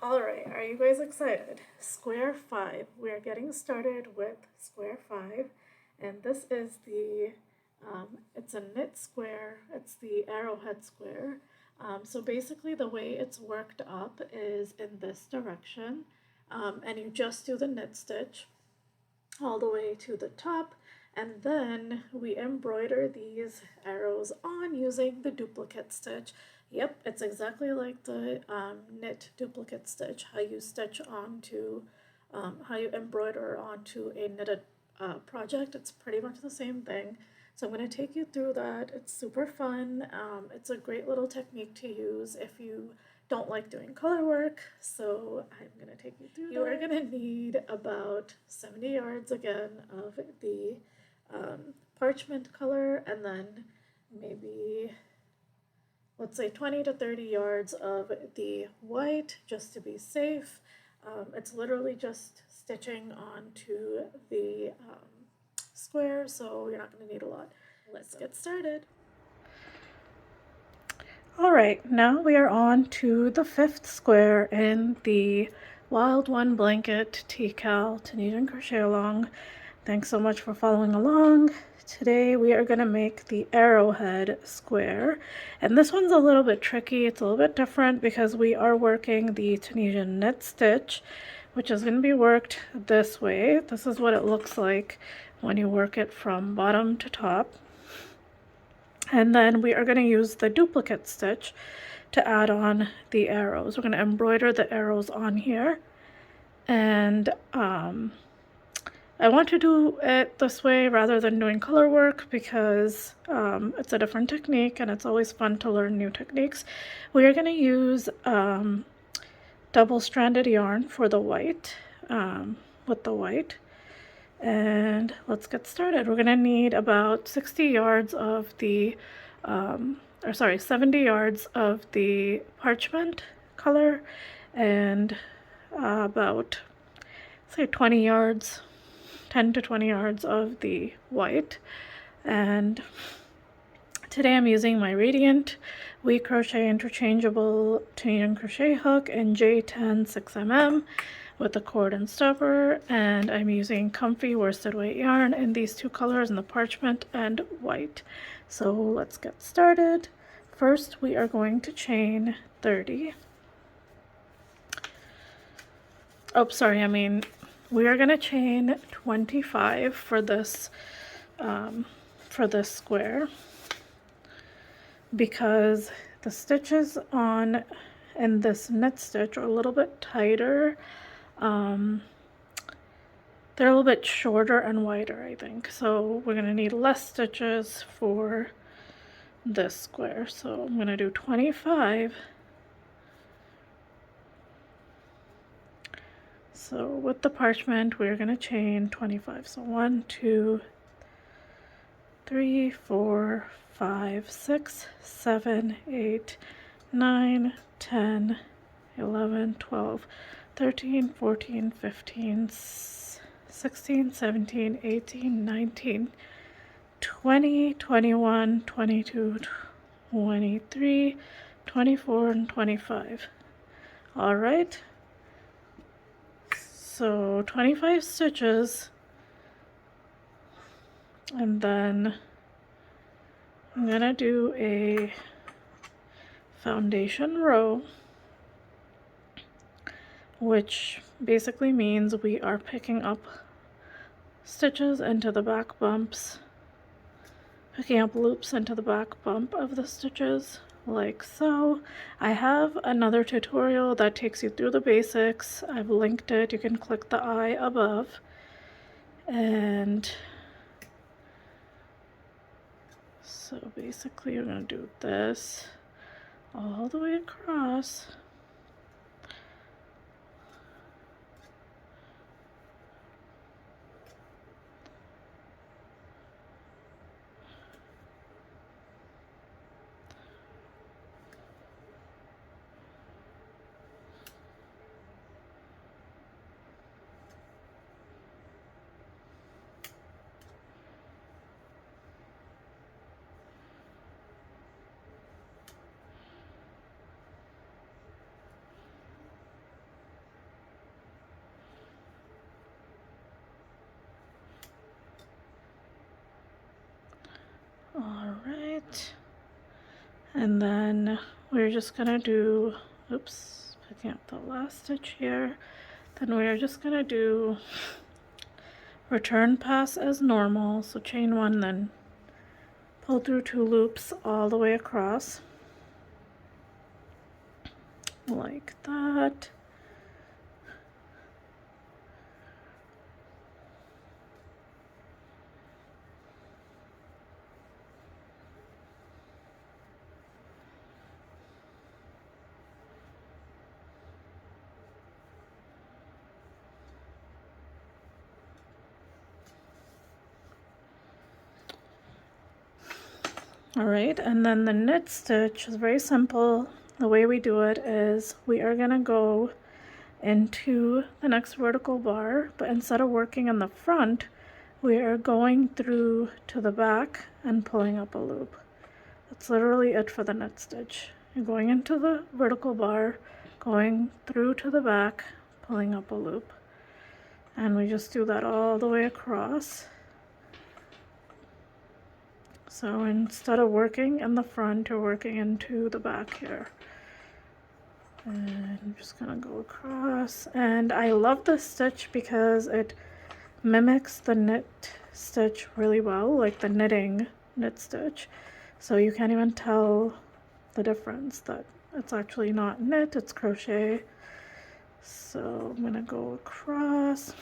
Alright, are you guys excited? Square 5. We are getting started with square 5, and this is it's a knit square, it's the arrowhead square. So basically the way it's worked up is in this direction, and you just do the knit stitch all the way to the top, and then we embroider these arrows on using the duplicate stitch. Yep, it's exactly like the knit duplicate stitch, how you stitch onto, how you embroider onto a knitted project. It's pretty much the same thing. So I'm going to take you through that. It's super fun. It's a great little technique to use if you don't like doing color work, so I'm going to take you through. You are going to need about 70 yards again of the parchment color, and then maybe, let's say, 20 to 30 yards of the white, just to be safe. It's literally just stitching onto the square, so you're not going to need a lot. Let's get started. Alright, now we are on to the 5th square in the Wild One Blanket TCAL Tunisian crochet along. Thanks so much for following along. Today we are going to make the arrowhead square, and this one's a little bit tricky. It's a little bit different because we are working the Tunisian knit stitch, which is going to be worked this way. This is what it looks like when you work it from bottom to top. And then we are going to use the duplicate stitch to add on the arrows. We're going to embroider the arrows on here. And I want to do it this way rather than doing color work because it's a different technique and it's always fun to learn new techniques. We are going to use double-stranded yarn for the white, with the white. And let's get started. We're going to need about 60 yards of the, 70 yards of the parchment color, and about, say, 20 yards, 10 to 20 yards of the white. And today I'm using my Radiant Weave Crochet Interchangeable Tunisian crochet hook in J10 6mm. With the cord and stopper, and I'm using comfy worsted weight yarn in these two colors, in the parchment and white. So let's get started. First we are going to chain 30. We are going to chain 25 for this square, because the stitches on in this knit stitch are a little bit tighter. They're a little bit shorter and wider, I think. So we're going to need less stitches for this square. So I'm going to do 25. So with the parchment, we're going to chain 25. So 1, 2, 3, 4, 5, 6, 7, 8, 9, 10, 11, 12, 13, 14, 15, 16, 17, 18, 19, 20, 21, 22, 23, 24, and 25. All right. So 25 stitches. And then I'm going to do a foundation row, which basically means we are picking up stitches into the back bumps, picking up loops into the back bump of the stitches, like so. I have another tutorial that takes you through the basics. I've linked it. You can click the I above. And so basically you're going to do this all the way across. right, and then we're just gonna do, oops, picking up the last stitch here. Then we're just gonna do return pass as normal, so chain 1, then pull through 2 loops all the way across, like that. Alright, and then the knit stitch is very simple. The way we do it is we are going to go into the next vertical bar, but instead of working in the front, we are going through to the back and pulling up a loop. That's literally it for the knit stitch. You're going into the vertical bar, going through to the back, pulling up a loop. And we just do that all the way across. So instead of working in the front, you're working into the back here. And I'm just gonna go across. And I love this stitch because it mimics the knit stitch really well, like the knitting knit stitch. So you can't even tell the difference that it's actually not knit, it's crochet. So I'm gonna go across.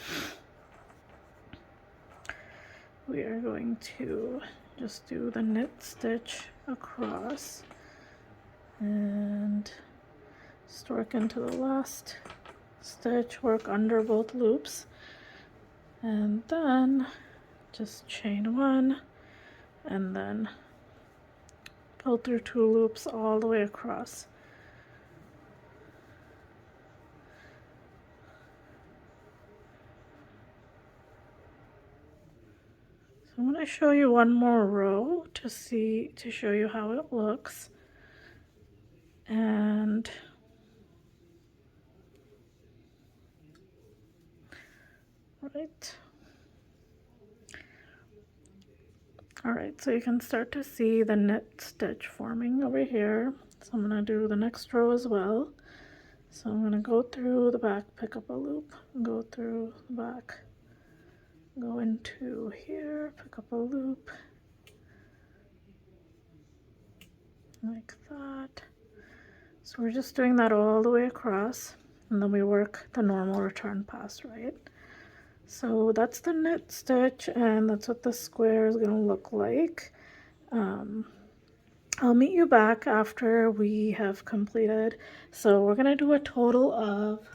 We are going to just do the knit stitch across and just work into the last stitch, work under both loops, and then just chain 1 and then pull through 2 loops all the way across. So I'm going to show you one more row to show you how it looks. And right. Alright, so you can start to see the knit stitch forming over here. So I'm going to do the next row as well. So I'm going to go through the back, pick up a loop, go through the back, go into here, pick up a loop, like that. So we're just doing that all the way across, and then we work the normal return pass, right? So that's the knit stitch, and that's what the square is going to look like. I'll meet you back after we have completed. So we're going to do a total of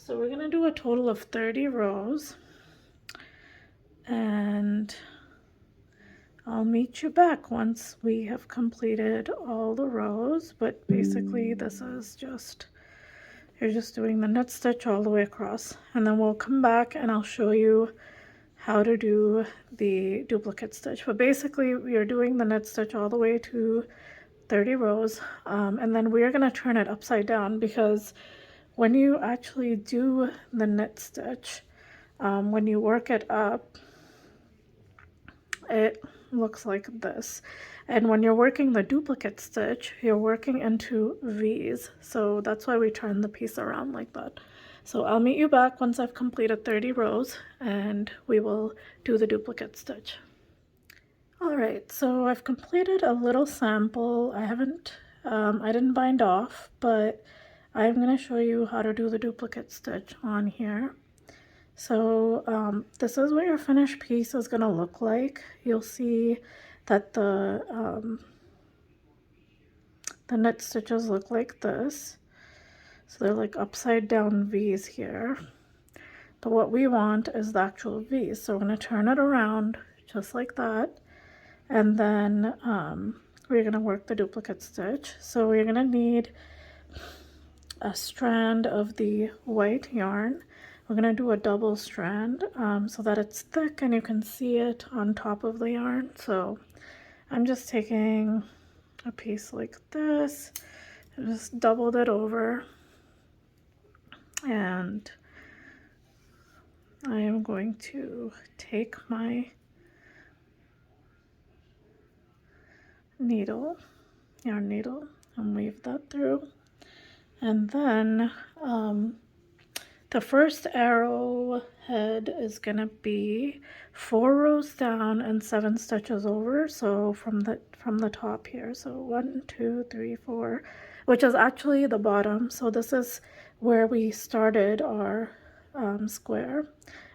So we're going to do a total of 30 rows, and I'll meet you back once we have completed all the rows. But basically this is just, you're just doing the knit stitch all the way across, and then we'll come back and I'll show you how to do the duplicate stitch. But basically we are doing the knit stitch all the way to 30 rows, and then we are going to turn it upside down, because when you actually do the knit stitch, when you work it up, it looks like this. And when you're working the duplicate stitch, you're working into V's. So that's why we turn the piece around like that. So I'll meet you back once I've completed 30 rows and we will do the duplicate stitch. Alright, so I've completed a little sample. I didn't bind off, but I'm going to show you how to do the duplicate stitch on here. So this is what your finished piece is going to look like. You'll see that the knit stitches look like this. So they're like upside down V's here. But what we want is the actual V's. So we're going to turn it around just like that. And then we're going to work the duplicate stitch. So we're going to need a strand of the white yarn. We're going to do a double strand so that it's thick and you can see it on top of the yarn. So I'm just taking a piece like this, and just doubled it over, and I am going to take my needle, yarn needle, and weave that through. And then the first arrowhead is gonna be 4 rows down and 7 stitches over. So from the top here, so 1, 2, 3, 4, which is actually the bottom. So this is where we started our square,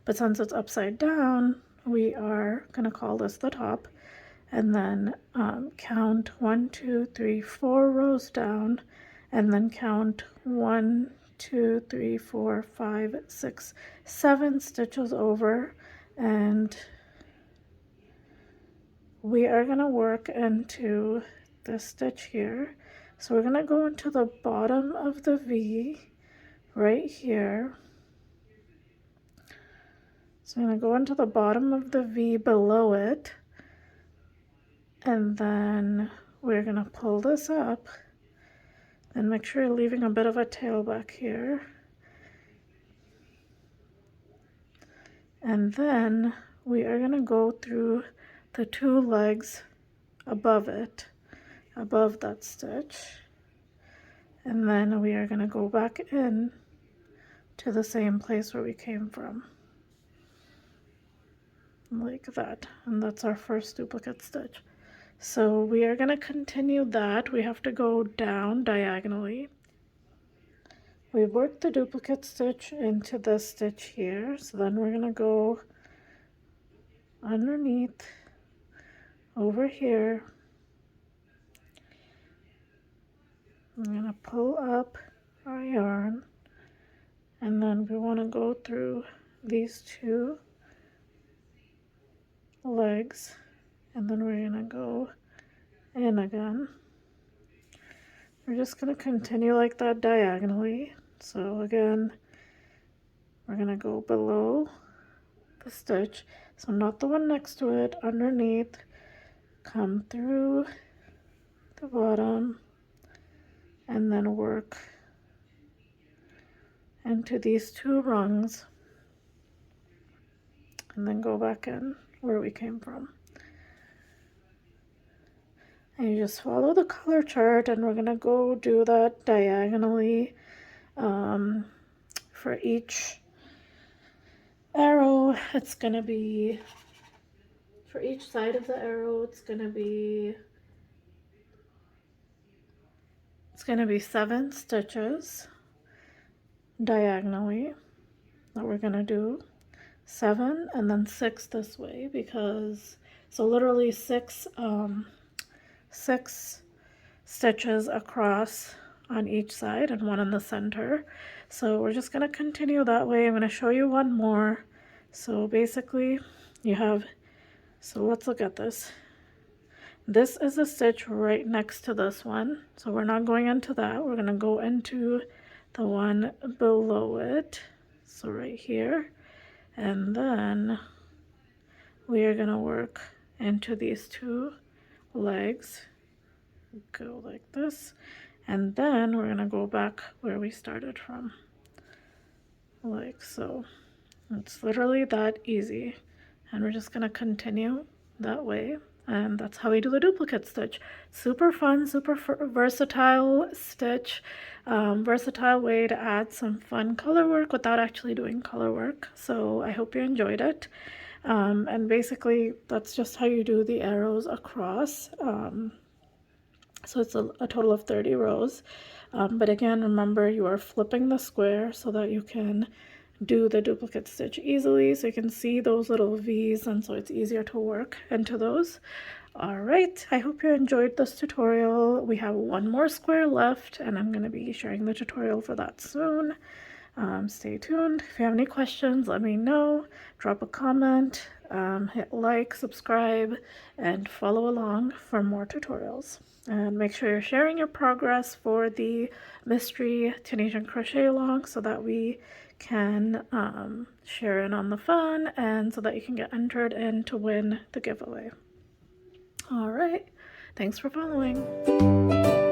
but since it's upside down, we are gonna call this the top. And then count 1, 2, 3, 4 rows down, and then count 1, 2, 3, 4, 5, 6, 7 stitches over, and we are going to work into this stitch here. So we're going to go into the bottom of the V right here. So I'm going to go into the bottom of the V below it, and then we're going to pull this up and make sure you're leaving a bit of a tail back here. And then we are going to go through the 2 legs above it, above that stitch. And then we are going to go back in to the same place where we came from, like that. And that's our first duplicate stitch. So we are going to continue that. We have to go down diagonally. We worked the duplicate stitch into this stitch here, so then we're going to go underneath over here. I'm going to pull up our yarn, and then we want to go through these 2 legs, and then we're going to go in again. We're just going to continue like that diagonally. So again, we're going to go below the stitch, so not the one next to it, underneath, come through the bottom, and then work into these 2 rungs, and then go back in where we came from. And you just follow the color chart, and we're going to go do that diagonally for each arrow. It's going to be, for each side of the arrow, it's going to be 7 stitches diagonally that we're going to do. 7 and then 6 this way, because so literally 6 stitches across on each side and 1 in the center. So we're just going to continue that way. I'm going to show you one more. So basically you have, so let's look at this. This is a stitch right next to this one, so we're not going into that. We're going to go into the one below it, so right here, and then we are going to work into these 2 legs, go like this, and then we're going to go back where we started from, like so. It's literally that easy, and we're just going to continue that way. And that's how we do the duplicate stitch. Super fun, super versatile stitch, versatile way to add some fun color work without actually doing color work. So I hope you enjoyed it. And basically that's just how you do the arrows across. So it's a total of 30 rows. But again, remember you are flipping the square so that you can do the duplicate stitch easily, so you can see those little V's, and so it's easier to work into those. All right, I hope you enjoyed this tutorial. We have one more square left, and I'm going to be sharing the tutorial for that soon. Stay tuned. If you have any questions, let me know. Drop a comment, hit like, subscribe, and follow along for more tutorials. And make sure you're sharing your progress for the mystery Tunisian crochet along so that we can share in on the fun, and so that you can get entered in to win the giveaway. All right, Thanks for following.